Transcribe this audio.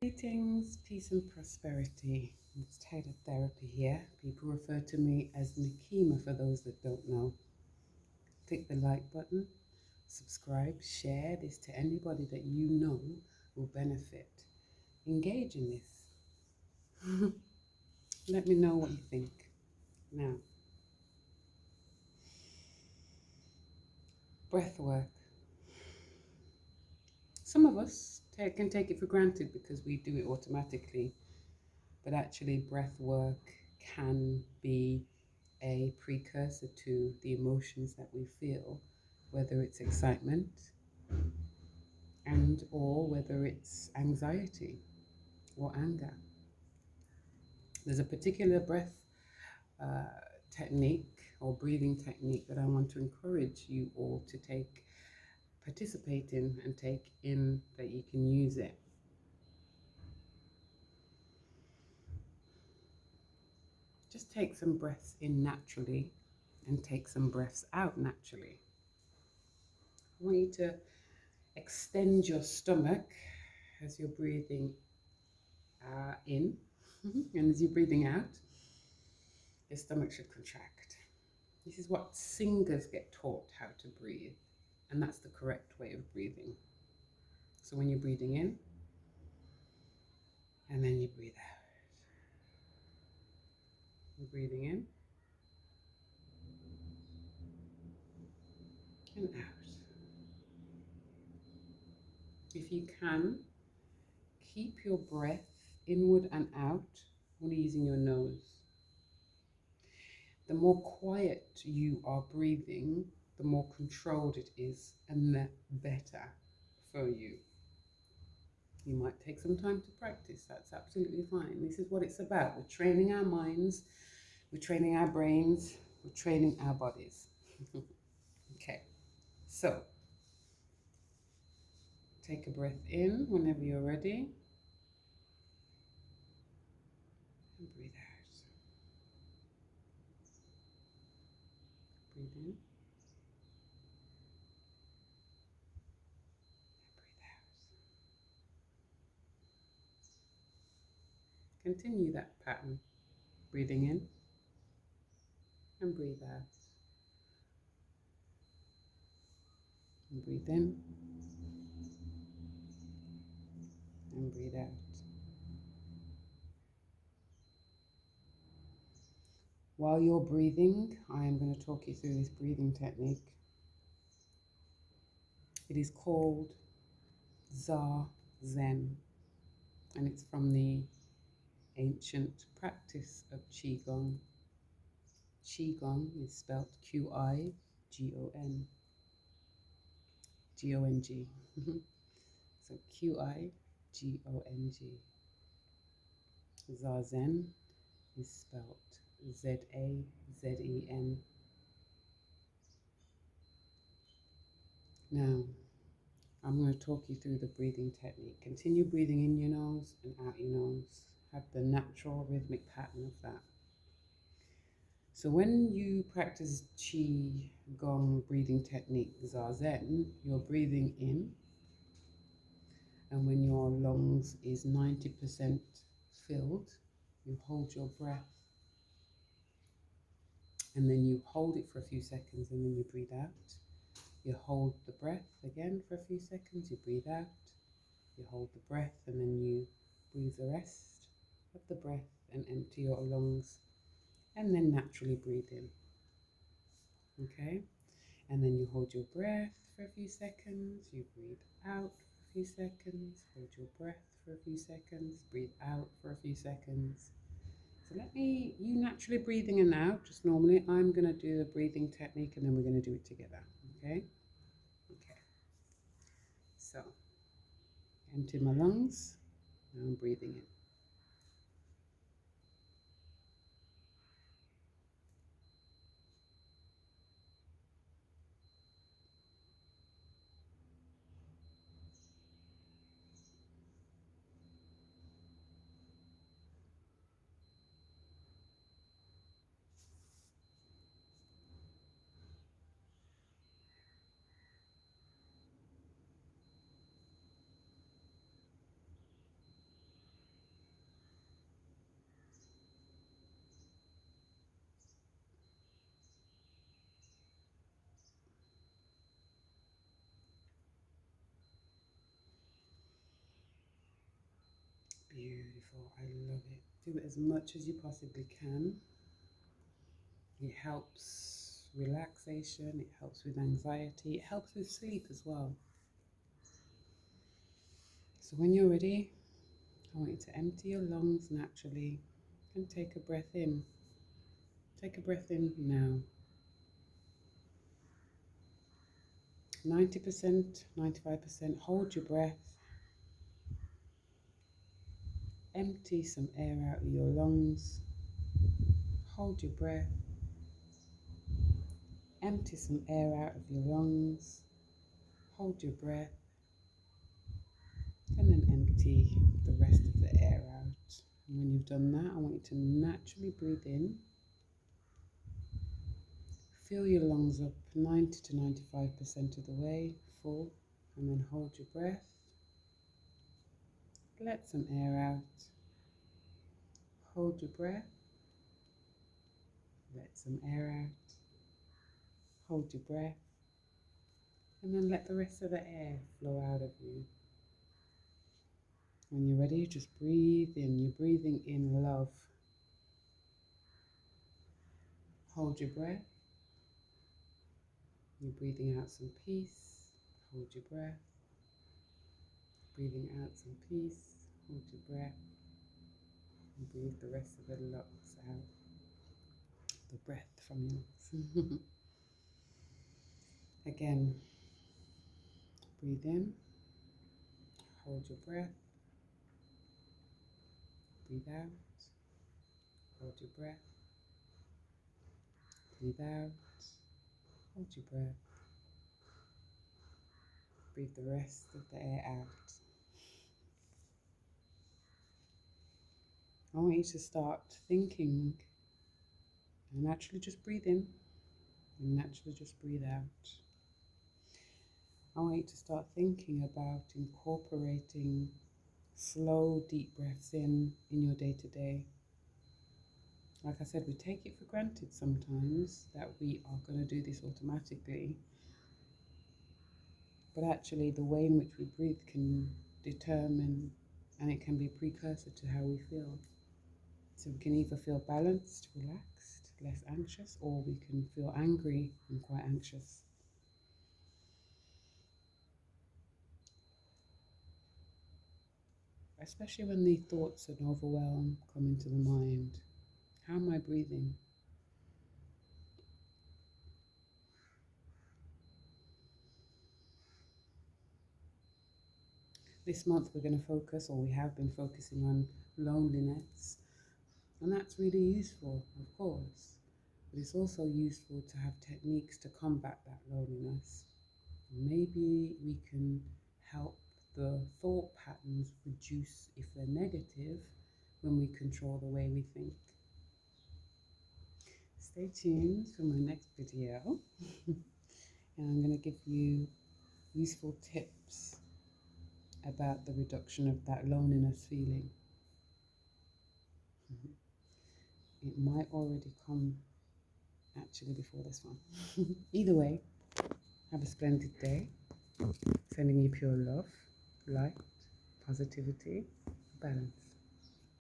Greetings, peace and prosperity. It's Taylordtherapy here. People refer to me as Nikema for those that don't know. Click the like button, subscribe, share this to anybody that you know will benefit. Engage in this. Let me know what you think. Now, breath work. Some of us can take it for granted because we do it automatically, but actually, breath work can be a precursor to the emotions that we feel, whether it's excitement and or whether it's anxiety or anger. There's a particular breath uh, technique or breathing technique that I want to encourage you all to participate in and take in, that you can use it. Just take some breaths in naturally and take some breaths out naturally. I want you to extend your stomach as you're breathing in, and as you're breathing out, your stomach should contract. This is what singers get taught how to breathe, and that's the correct way of breathing. So when you're breathing in, and then you breathe out. You're breathing in and out. If you can, keep your breath inward and out, only using your nose. The more quiet you are breathing, the more controlled it is, and the better for you. You might take some time to practice, that's absolutely fine. This is what it's about. We're training our minds, we're training our brains, we're training our bodies. Okay, so take a breath in whenever you're ready, and breathe out. Breathe in, and breathe out. Continue that pattern, breathing in and breathe out. And breathe in and breathe out. While you're breathing, I am going to talk you through this breathing technique. It is called Zazen, and it's from the ancient practice of Qigong. Qigong is spelled Qigon, G-O-N-G. So Qigong. Zazen is spelled Zazen. Now, I'm going to talk you through the breathing technique. Continue breathing in your nose and out your nose. Have the natural rhythmic pattern of that. So when you practice Qi Gong breathing technique, Zazen, you're breathing in, and when your lungs is 90% filled, you hold your breath, and then you hold it for a few seconds, and then you breathe out. You hold the breath again for a few seconds, you breathe out, you hold the breath, and then you breathe the rest of the breath and empty your lungs, and then naturally breathe in. Okay? And then you hold your breath for a few seconds, you breathe out for a few seconds, hold your breath for a few seconds, breathe out for a few seconds. So you naturally breathing in and out, just normally. I'm going to do the breathing technique and then we're going to do it together. Okay? Okay. So, empty my lungs, now I'm breathing in. before. I love it. Do it as much as you possibly can. It helps relaxation, it helps with anxiety, it helps with sleep as well. So when you're ready, I want you to empty your lungs naturally and take a breath in. Take a breath in now. 90%, 95%, hold your breath. Empty some air out of your lungs. Hold your breath. Empty some air out of your lungs. Hold your breath. And then empty the rest of the air out. And when you've done that, I want you to naturally breathe in. Fill your lungs up 90 to 95% of the way full, and then hold your breath. Let some air out. Hold your breath. Let some air out. Hold your breath. And then let the rest of the air flow out of you. When you're ready, just breathe in. You're breathing in love. Hold your breath. You're breathing out some peace. Hold your breath. Breathing out some peace. Hold your breath. And breathe the rest of the lungs out. The breath from your lungs. Again, breathe in. Hold your breath. Breathe out. Hold your breath. Breathe out. Hold your breath. Breathe the rest of the air out. I want you to start thinking and naturally just breathe in and naturally just breathe out. I want you to start thinking about incorporating slow, deep breaths in your day-to-day. Like I said, we take it for granted sometimes that we are going to do this automatically. But actually, the way in which we breathe can determine, and it can be a precursor to how we feel. So we can either feel balanced, relaxed, less anxious, or we can feel angry and quite anxious. Especially when the thoughts and overwhelm come into the mind. How am I breathing? This month we're going to focus, or we have been focusing on loneliness. And that's really useful, of course. But it's also useful to have techniques to combat that loneliness. Maybe we can help the thought patterns reduce if they're negative when we control the way we think. Stay tuned for my next video. And I'm going to give you useful tips about the reduction of that loneliness feeling. It might already come actually before this one. Either way, have a splendid day. Sending you pure love, light, positivity, balance.